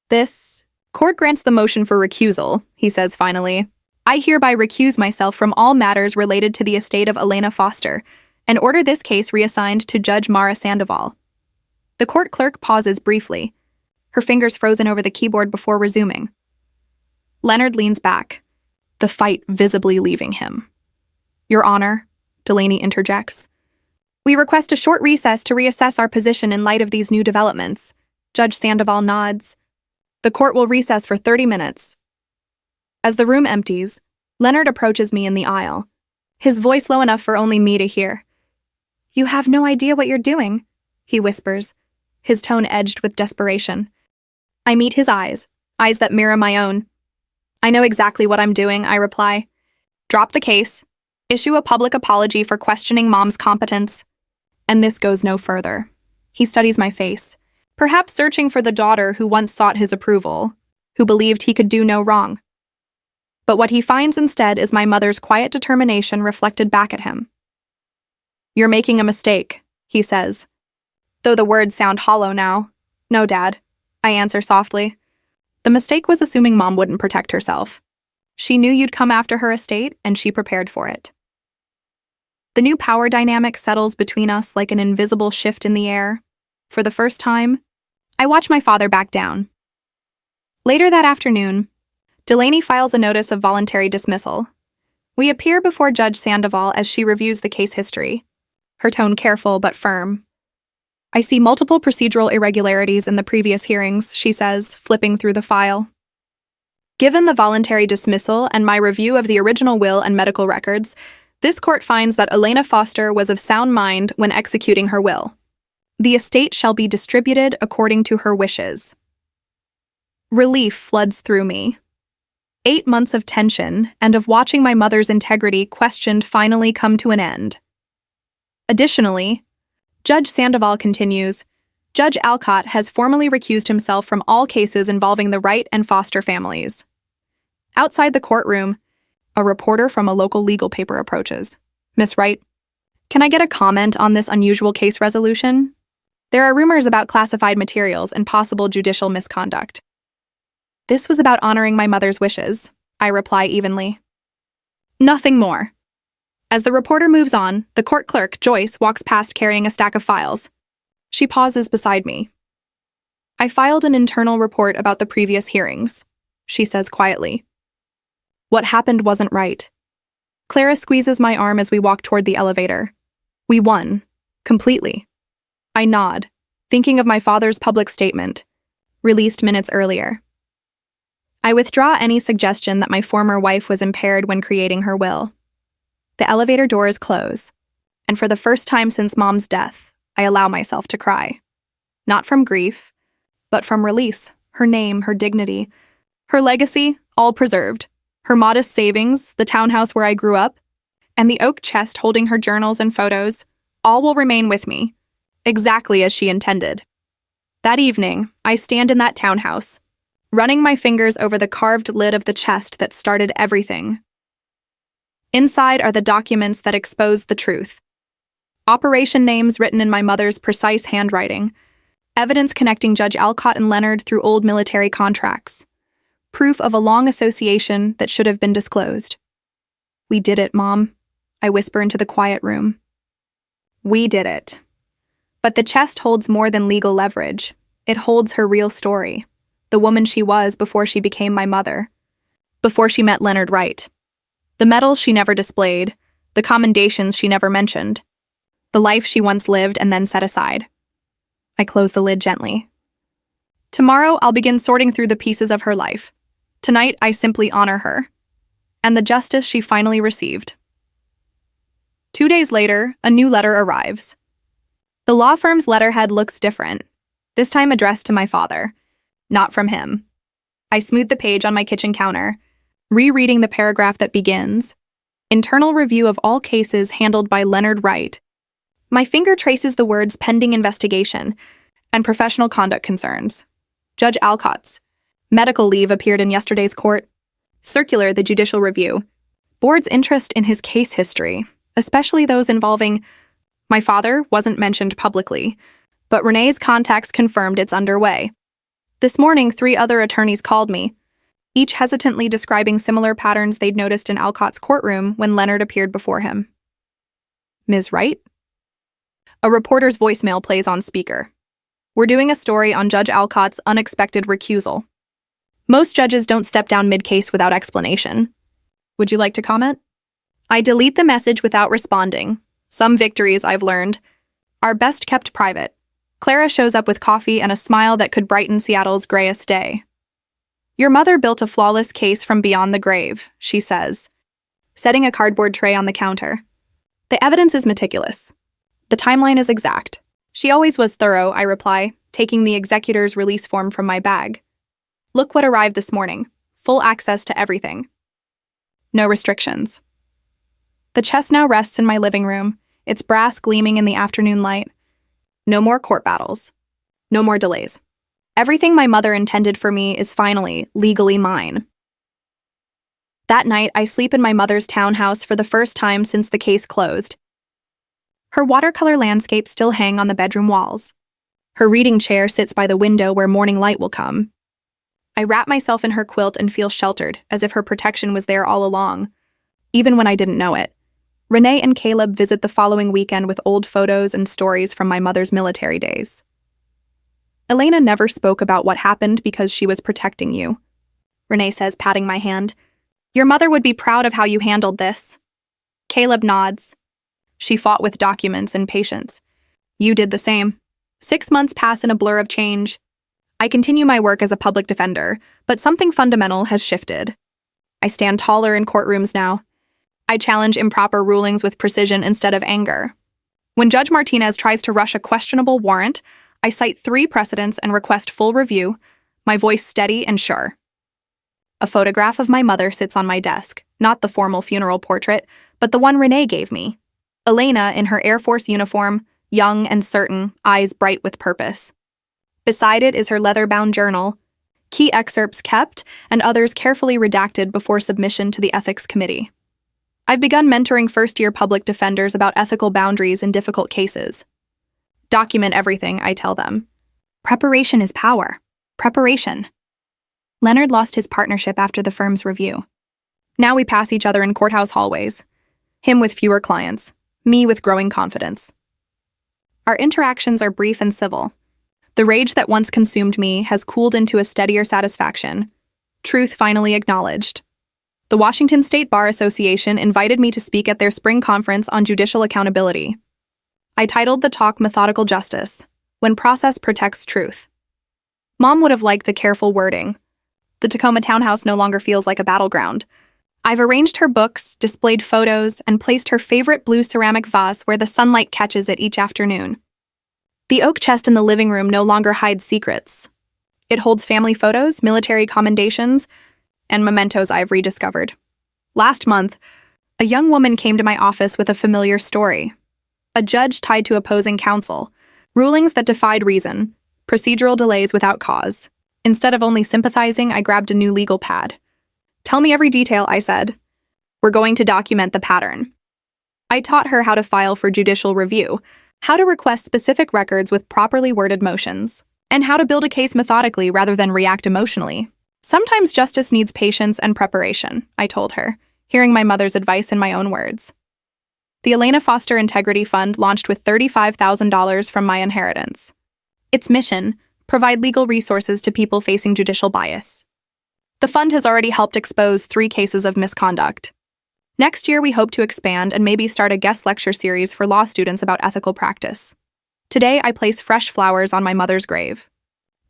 This court grants the motion for recusal, he says finally. I hereby recuse myself from all matters related to the estate of Elena Foster and order this case reassigned to Judge Mara Sandoval. The court clerk pauses briefly, her fingers frozen over the keyboard before resuming. Leonard leans back, the fight visibly leaving him. Your Honor, Delaney interjects. We request a short recess to reassess our position in light of these new developments. Judge Sandoval nods. The court will recess for 30 minutes. As the room empties, Leonard approaches me in the aisle, his voice low enough for only me to hear. You have no idea what you're doing, he whispers, his tone edged with desperation. I meet his eyes that mirror my own. I know exactly what I'm doing, I reply. Drop the case, issue a public apology for questioning Mom's competence. And this goes no further. He studies my face, perhaps searching for the daughter who once sought his approval, who believed he could do no wrong. But what he finds instead is my mother's quiet determination reflected back at him. You're making a mistake, he says, though the words sound hollow now. No, Dad, I answer softly. The mistake was assuming Mom wouldn't protect herself. She knew you'd come after her estate, and she prepared for it. The new power dynamic settles between us like an invisible shift in the air. For the first time, I watch my father back down. Later that afternoon, Delaney files a notice of voluntary dismissal. We appear before Judge Sandoval as she reviews the case history, her tone careful but firm. I see multiple procedural irregularities in the previous hearings, she says, flipping through the file. Given the voluntary dismissal and my review of the original will and medical records, this court finds that Elena Foster was of sound mind when executing her will. The estate shall be distributed according to her wishes. Relief floods through me. 8 months of tension and of watching my mother's integrity questioned finally come to an end. Additionally, Judge Sandoval continues, Judge Alcott has formally recused himself from all cases involving the Wright and Foster families. Outside the courtroom, a reporter from a local legal paper approaches. Miss Wright, can I get a comment on this unusual case resolution? There are rumors about classified materials and possible judicial misconduct. This was about honoring my mother's wishes, I reply evenly. Nothing more. As the reporter moves on, the court clerk, Joyce, walks past carrying a stack of files. She pauses beside me. I filed an internal report about the previous hearings, she says quietly. What happened wasn't right. Clara squeezes my arm as we walk toward the elevator. We won. Completely. I nod, thinking of my father's public statement, released minutes earlier. I withdraw any suggestion that my former wife was impaired when creating her will. The elevator doors close, and for the first time since Mom's death, I allow myself to cry. Not from grief, but from release, her name, her dignity, her legacy, all preserved, her modest savings, the townhouse where I grew up, and the oak chest holding her journals and photos, all will remain with me, exactly as she intended. That evening, I stand in that townhouse, running my fingers over the carved lid of the chest that started everything. Inside are the documents that expose the truth. Operation names written in my mother's precise handwriting, evidence connecting Judge Alcott and Leonard through old military contracts, proof of a long association that should have been disclosed. We did it, Mom, I whisper into the quiet room. We did it. But the chest holds more than legal leverage. It holds her real story, the woman she was before she became my mother, before she met Leonard Wright. The medals she never displayed, the commendations she never mentioned, the life she once lived and then set aside. I close the lid gently. Tomorrow, I'll begin sorting through the pieces of her life. Tonight, I simply honor her, and the justice she finally received. 2 days later, a new letter arrives. The law firm's letterhead looks different, this time addressed to my father, not from him. I smooth the page on my kitchen counter, rereading the paragraph that begins, "Internal review of all cases handled by Leonard Wright." My finger traces the words pending investigation and professional conduct concerns. Judge Alcott's medical leave appeared in yesterday's court. Circular, the judicial review. Board's interest in his case history, especially those involving my father, wasn't mentioned publicly, but Renee's contacts confirmed it's underway. This morning, 3 other attorneys called me, each hesitantly describing similar patterns they'd noticed in Alcott's courtroom when Leonard appeared before him. Ms. Wright? A reporter's voicemail plays on speaker. We're doing a story on Judge Alcott's unexpected recusal. Most judges don't step down mid-case without explanation. Would you like to comment? I delete the message without responding. Some victories, I've learned, are best kept private. Clara shows up with coffee and a smile that could brighten Seattle's grayest day. Your mother built a flawless case from beyond the grave, she says, setting a cardboard tray on the counter. The evidence is meticulous. The timeline is exact. She always was thorough, I reply, taking the executor's release form from my bag. Look what arrived this morning. Full access to everything. No restrictions. The chest now rests in my living room, its brass gleaming in the afternoon light. No more court battles. No more delays. Everything my mother intended for me is finally, legally mine. That night, I sleep in my mother's townhouse for the first time since the case closed. Her watercolor landscapes still hang on the bedroom walls. Her reading chair sits by the window where morning light will come. I wrap myself in her quilt and feel sheltered, as if her protection was there all along, even when I didn't know it. Renee and Caleb visit the following weekend with old photos and stories from my mother's military days. Elena never spoke about what happened because she was protecting you, Renee says, patting my hand. Your mother would be proud of how you handled this. Caleb nods. She fought with documents and patience. You did the same. 6 months pass in a blur of change. I continue my work as a public defender, but something fundamental has shifted. I stand taller in courtrooms now. I challenge improper rulings with precision instead of anger. When Judge Martinez tries to rush a questionable warrant, I cite 3 precedents and request full review, my voice steady and sure. A photograph of my mother sits on my desk, not the formal funeral portrait, but the one Renee gave me. Elena in her Air Force uniform, young and certain, eyes bright with purpose. Beside it is her leather-bound journal, key excerpts kept and others carefully redacted before submission to the Ethics Committee. I've begun mentoring first-year public defenders about ethical boundaries in difficult cases. Document everything, I tell them. Preparation is power. Preparation. Leonard lost his partnership after the firm's review. Now we pass each other in courthouse hallways. Him with fewer clients, me with growing confidence. Our interactions are brief and civil. The rage that once consumed me has cooled into a steadier satisfaction. Truth finally acknowledged. The Washington State Bar Association invited me to speak at their spring conference on judicial accountability. I titled the talk Methodical Justice, When Process Protects Truth. Mom would have liked the careful wording. The Tacoma townhouse no longer feels like a battleground. I've arranged her books, displayed photos, and placed her favorite blue ceramic vase where the sunlight catches it each afternoon. The oak chest in the living room no longer hides secrets. It holds family photos, military commendations, and mementos I've rediscovered. Last month, a young woman came to my office with a familiar story. A judge tied to opposing counsel, rulings that defied reason, procedural delays without cause. Instead of only sympathizing, I grabbed a new legal pad. Tell me every detail, I said. We're going to document the pattern. I taught her how to file for judicial review, how to request specific records with properly worded motions, and how to build a case methodically rather than react emotionally. Sometimes justice needs patience and preparation, I told her, hearing my mother's advice in my own words. The Elena Foster Integrity Fund launched with $35,000 from my inheritance. Its mission: provide legal resources to people facing judicial bias. The fund has already helped expose 3 cases of misconduct. Next year, we hope to expand and maybe start a guest lecture series for law students about ethical practice. Today, I place fresh flowers on my mother's grave.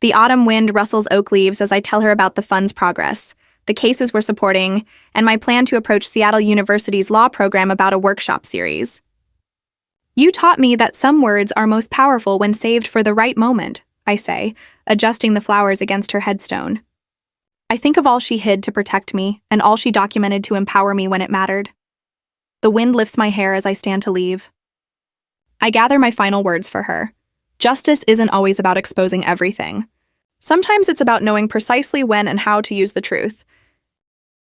The autumn wind rustles oak leaves as I tell her about the fund's progress, the cases we're supporting, and my plan to approach Seattle University's law program about a workshop series. You taught me that some words are most powerful when saved for the right moment, I say, adjusting the flowers against her headstone. I think of all she hid to protect me and all she documented to empower me when it mattered. The wind lifts my hair as I stand to leave. I gather my final words for her. Justice isn't always about exposing everything. Sometimes it's about knowing precisely when and how to use the truth,